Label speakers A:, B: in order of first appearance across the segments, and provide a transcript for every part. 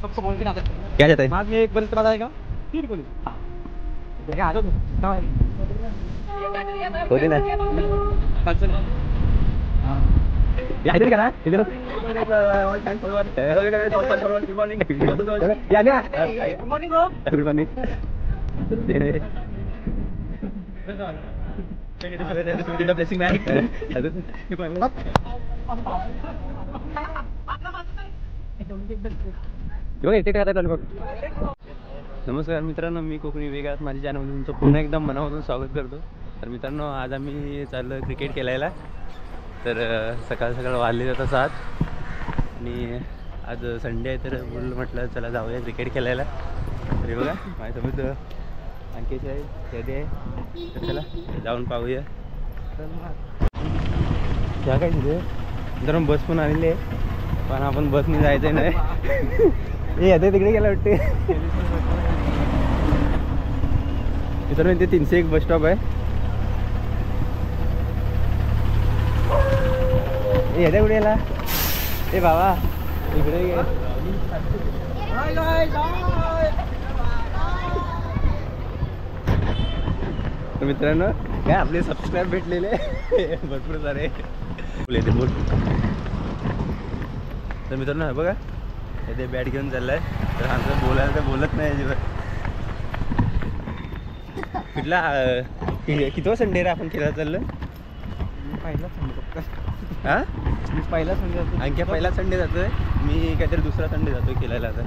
A: सबको बोल के ना
B: क्या जाता है?
A: बाद में एक बरस के बाद आएगा फिर बोले देखा आ जाओ
B: हो दे ना इधर का ना इधर या ना good morning good morning blessing man नमस्कार मित्रांनो, मी कोकणी वेगात माझ्या चॅनलमध्ये तुमचं पुन्हा एकदा मनापासून स्वागत करतो. तर मित्रांनो, आज आम्ही चाललो क्रिकेट खेळायला. तर सकाळ सकाळ वाजले जातात 7 आणि आज संडे आहे तर म्हटलं चला जाऊया क्रिकेट खेळायला. तरी बघा माझ्यासोबत अंकेश आहे, त्यादे आहे. तर चला जाऊन पाहूया त्या काय तिथे. मित्रांनो बस पण आलेली आहे पण आपण बसने जायचं नाही. हे आता तिकडे गेला वाटते. मित्रांनो ते 301 बस स्टॉप आहे. येते कुठे गेला ए बाबा इकडे गे. मित्रांनो काय आपले सबस्क्राईब भेटलेले भरपूर सारे. तर मित्रांनो बघा इथे बॅट घेऊन चाललाय. तर आमचं बोलायला तर बोलत नाही अजिबात. कुठला कितवा संडे रे आपण खेळायला चाललं?
A: पहिला संडे
B: हां
A: मी पहिला संडे जातो.
B: आणखी पहिला संडे जातोय मी, काहीतरी दुसरा संडे जातोय खेळायला आता.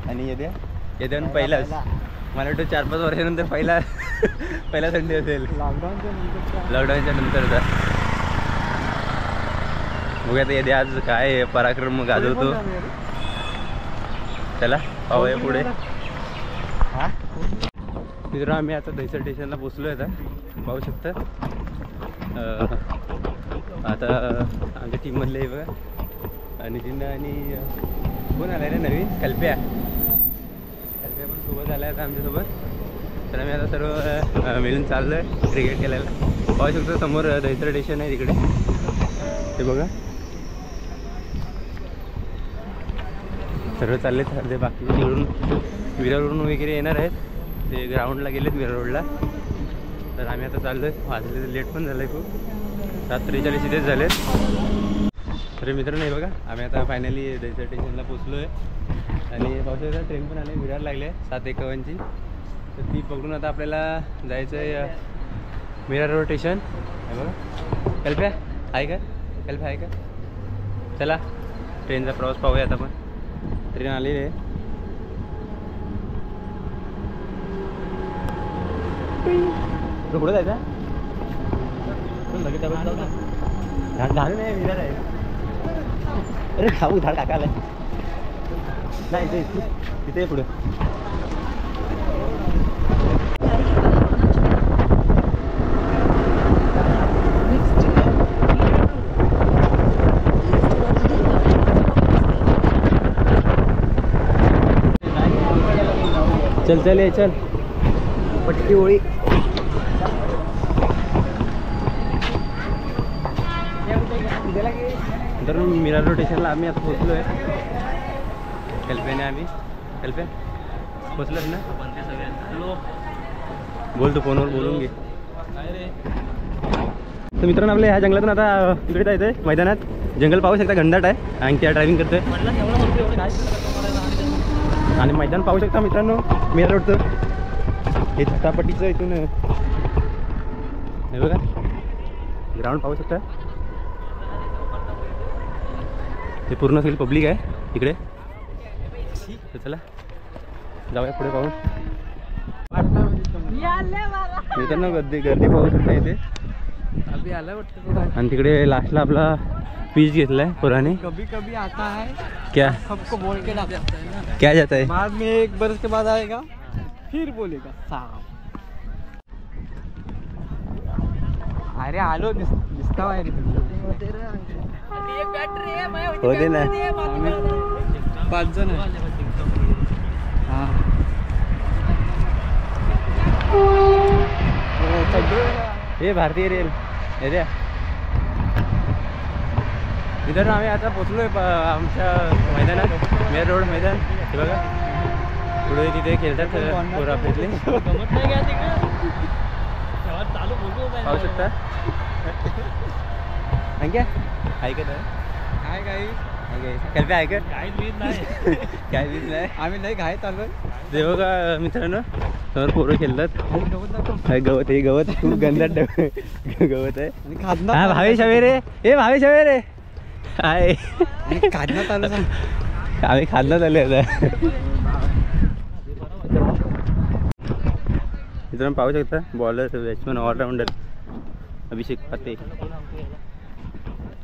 B: आणि येत्या पहिलाच मला वाटतं 4-5 वर्षानंतर पहिला संडे असेल लॉकडाऊनच्या नंतरचा. बघूया आता येते आज काय पराक्रम गाजवतो. चला पाहूया पुढे. मित्रांनो आम्ही आता दहिसर स्टेशनला पोचलो आहे. आता पाहू शकता आता आमच्या टीममधले आहे बघा नितीन आणि कोण आला आहे नवीन कल्प्या पण सोबत आला आहे आमच्यासोबत. तर आम्ही आता सर्व मिळून चाललो आहे क्रिकेट खेळायला. पाहू शकतो समोर दहिसर स्टेशन आहे तिकडे ते बघा. सर्व चालले ते बाकीचे तिकडून विरारवरून वगैरे येणार आहेत. ते ग्राउंडला गेलेत विरार रोडला. तर आम्ही आता चाललो आहे. वाजले लेट पण झालं आहे खूप. 7:43 इथेच झालेत. तर मित्रांनो हे बघा आम्ही आता फायनली दहिसर स्टेशनला पोचलो आहे. आणि पावसाळ्याचा ट्रेन पण आले विरार लागले 7:51ची. तर ती पकडून आता आपल्याला जायचं आहे विरार रोड स्टेशन. हे बघा कल्प्या आहे का? कल्प्या आहे का? चला ट्रेनचा प्रवास पाहूया आता. पण ट्रेन आलेली आहे. पुढं जायचं झाड नाही विरार आहे. अरे खाऊ झाड टाकायला नाही तिथे पुढं. चल चल ये चल पट्टी ओळी. तर विरार रोड स्टेशनला आम्ही आता पोचलो आहे. कल्प्याने आम्ही कल्प्या पोचलोच ना. बोल तू फोनवर बोलून घे. तर मित्रांनो आपल्या ह्या जंगलातून आता तिकडे जायचं आहे मैदानात. जंगल पाहू शकता घनदाट आहे आणि त्या ड्रायव्हिंग करतोय. आणि मैदान पाहू शकता मित्रांनो विरार रोडचं. हे छटापट्टीचं इथून हे बघा ग्राउंड पाहू शकता. हे पूर्ण सगळी पब्लिक आहे इकडे. तर चला जाऊया पुढे पाहून. मित्रांनो गर्दी पाहू शकता इथे. आणि तिकडे लास्टला आपला पीच घेतलाय पुराने.
A: कभी कभी आता है
B: क्या
A: सबको बोल के ना
B: क्या जाता है
A: बाद में एक बरस के बाद आएगा फिर बोलेगा साहब. अरे आलो दिसता है
B: हो दे ना
A: 5 जण आहे.
B: हे भारतीय रेल हे द्या. मित्रांनो आम्ही आता पोचलोय आमच्या मैदानात, मेर रोड मैदान. हे बघा पुढे तिथे खेळतात पोरं आपल्यातले. पाहू शकता. अंक्या ऐकत आहे
A: काय काही
B: कल्प्या ऐकत
A: काहीच बीज नाही.
B: काय बीज नाही.
A: आम्ही नाही घाय चाललोय.
B: ते बघा मित्रांनो समोर पोरं खेळतात. गवत हे गवत खूप गंधात गवत आहे. हा भावेश अवेरे. हे भावेश अवेरे हाय.
A: खादण्यात आलं.
B: आम्ही खादण्यात आले आता. मित्रांनो पाहू शकता बॉलर बॅट्समन ऑलराऊंडर अभिषेक पाते.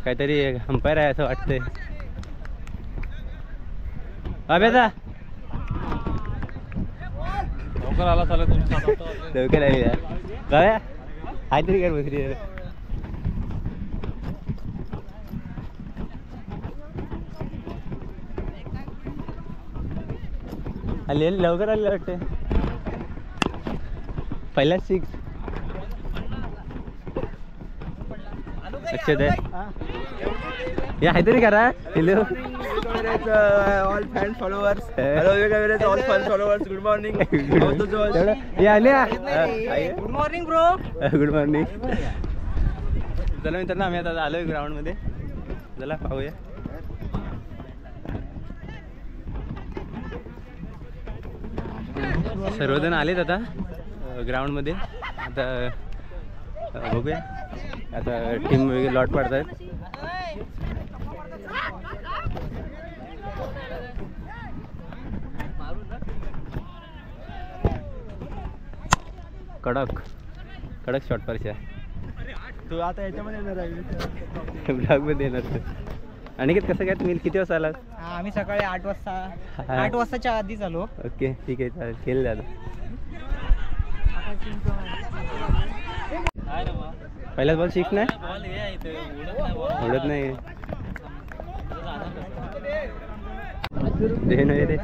B: काहीतरी अंपायर आहे असं वाटतंय. अभ्यासा
A: लवकर आला चालेल.
B: लवकर आली बाबा काहीतरी कर बसरी. आली लवकर आली वाटते. पहिला 6. अच्छा दे या काहीतरी करा. Hello
A: all fan followers. Hello all fan followers. Good morning. Good morning bro.
B: Good morning. चला मित्रांनो आम्ही आता आलोय ग्राउंड मध्ये. चला पाहूया. सर्वजण आलेत आता ग्राउंड मध्ये. आता बघूया आता टीम वगैरे लॉट पाडतात. कडक कडक शॉट परशा.
A: तू आता याच्यामध्ये येणार आहे.
B: ब्लॉग मध्ये येणार. अनिकेत कसं काय तुम्ही किती वाजता आलात?
A: आम्ही सकाळी 8 वाजता 8 वाजताच्या आधीच आलो.
B: ओके ठीक आहे चालेल. खेळ झालं. पहिलाच बॉल 6 नाही. उडत नाही. दे नाही रे.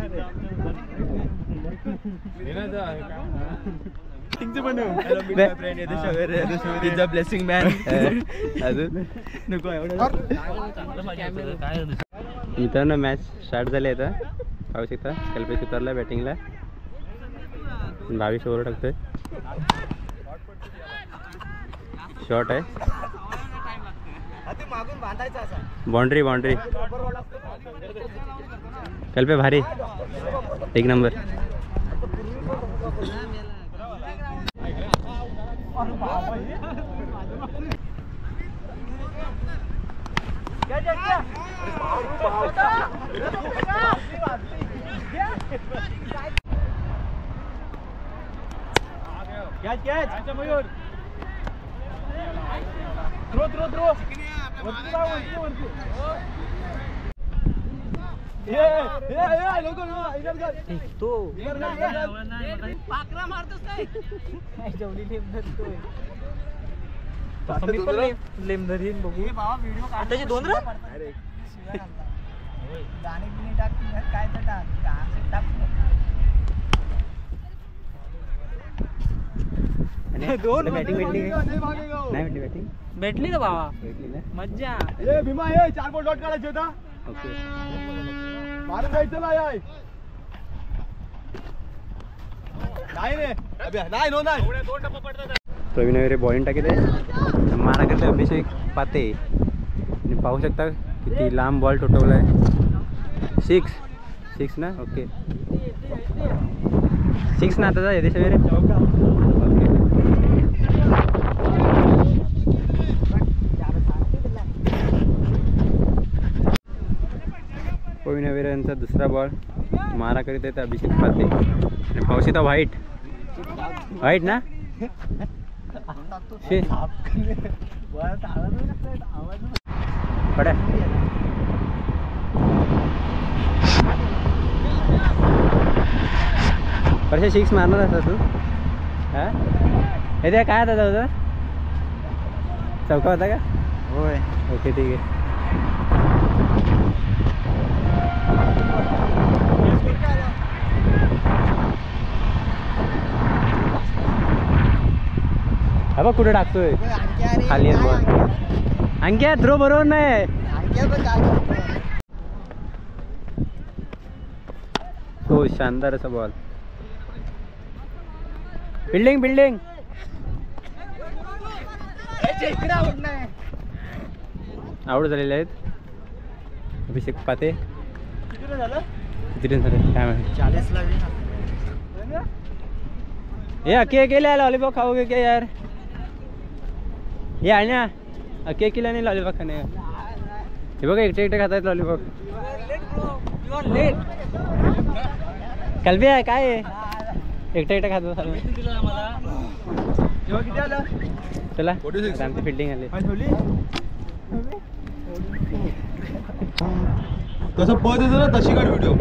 A: Blessing man.
B: अजून मित्रांनो मॅच स्टार्ट झाली आता. पाहू शकता कल्पेश उतरला बॅटिंगला. 22 ओव्हर टाकतोय. शॉट आहे. Boundary boundary. कल्पे भारी. 1 नंबर.
A: आताचे 2 रन. काय भेटली ना बाबा. मज्जा. भीमा 4 बॉल डॉट काढायचे होता.
B: ओके
A: मारून जायचं नाही. नाही रे नाही नो नाही.
B: प्रवीण वगैरे बॉलिंग टाकीत आहे. मारा करते अभिषेक पाते. आणि पाहू शकता किती लांब बॉल टोटवला आहे. 6 ना. ओके 6 ना. आता यदेश वगैरे. ओके प्रवीण वगैरे यांचा दुसरा बॉल मारा करीत आहे अभिषेक पाते. आणि पाहू शकता व्हाईट ना. पड्या परशे 6 मारणार असता तू. हा हे त्या काय आता होता. चौका होता का?
A: होय.
B: ओके ठीक आहे. हा बघ कुठे टाकतोय. खाली बॉल. अंक्या थ्रो बरोबर नाही. हो शानदार असा बॉल. बिल्डिंग बिल्डिंग आउट झालेले आहेत. अभिषेक पाते किती झाले काय माहिती.
A: 40 लागले.
B: हे अकेले लॉलीपॉप खाओगे क्या यार. हे आहे ना अकेला नाही लॉलीपॉप खाणे. हे बघा एकटे एकटे खातायत लॉलीपॉप. कलबी आहे काय आहे एकटे एकटे खातो सर्व. चला आमची फिल्डिंग आली.
A: कसं पळत येतो ना तशी काढ व्हिडिओ.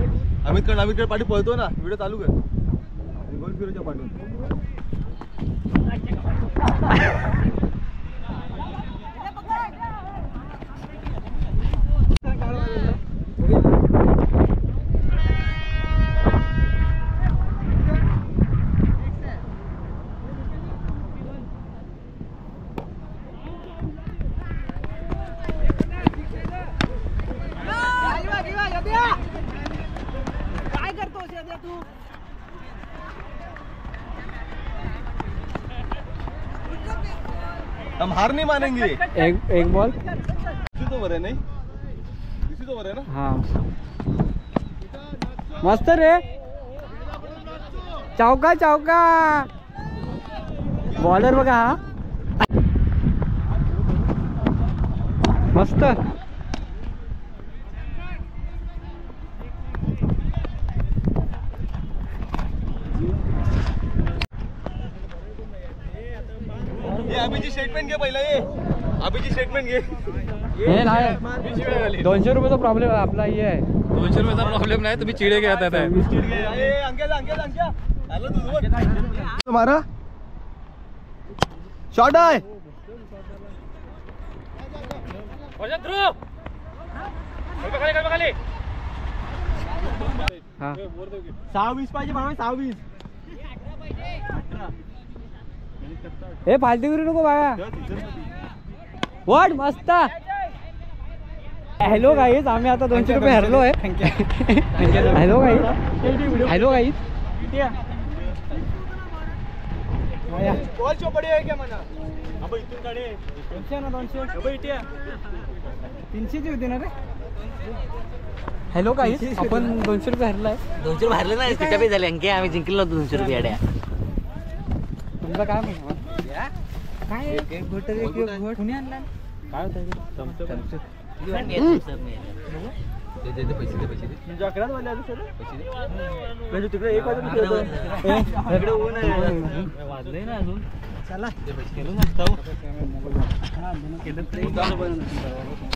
A: अमित पाठी पळतो ना व्हिडिओ चालू कर. गोल फिरोच्या पाठी.
C: काय करतोस सध्या तू.
A: हम हार नहीं मानेंगे.
B: एक बॉल
A: इसी तो बरे नहीं. इसी तो बरे ना.
B: हाँ मस्त रे. चौका चौका. बॉलर बघा हा मस्त.
A: अभिजी स्टेटमेंट घे पहिला. ये अभिजी स्टेटमेंट घे.
B: हे नाही 200 रुपयाचा प्रॉब्लेम आहे आपला. हे आहे
D: 200 रुपयाचा प्रॉब्लेम नाही. तुम्ही चिडे घेत आहे.
A: मारा शॉट आहे.
B: हा
A: 6-20 पाहिजे भावे. 6-20.
B: हे फालतू करू नको बाबा. वॉट मस्त. हॅलो गाईज आम्ही आता 200 रुपये हरलो आहे. Hello guys. Hello guys.
A: Ball चोपडी आहे क्या म्हणा. अबे इथून काढे. 200 ना 200. अबे इथे
B: 300ची होती ना रे. हॅलो गाईज आपण 200 रुपये हरलाय.
C: 200 भरले नाही तिथे झाले अंके. आम्ही जिंकलो 200 रुपये अड्या.
B: तुमचं काय म्हणा काय कुणी आणला काय होतं.
A: अकराच वाजले आता सर. म्हणजे तिकडे 1 वाजता तिकडे ऊन आहे.
C: वाजले ना अजून.
B: चला
C: केलं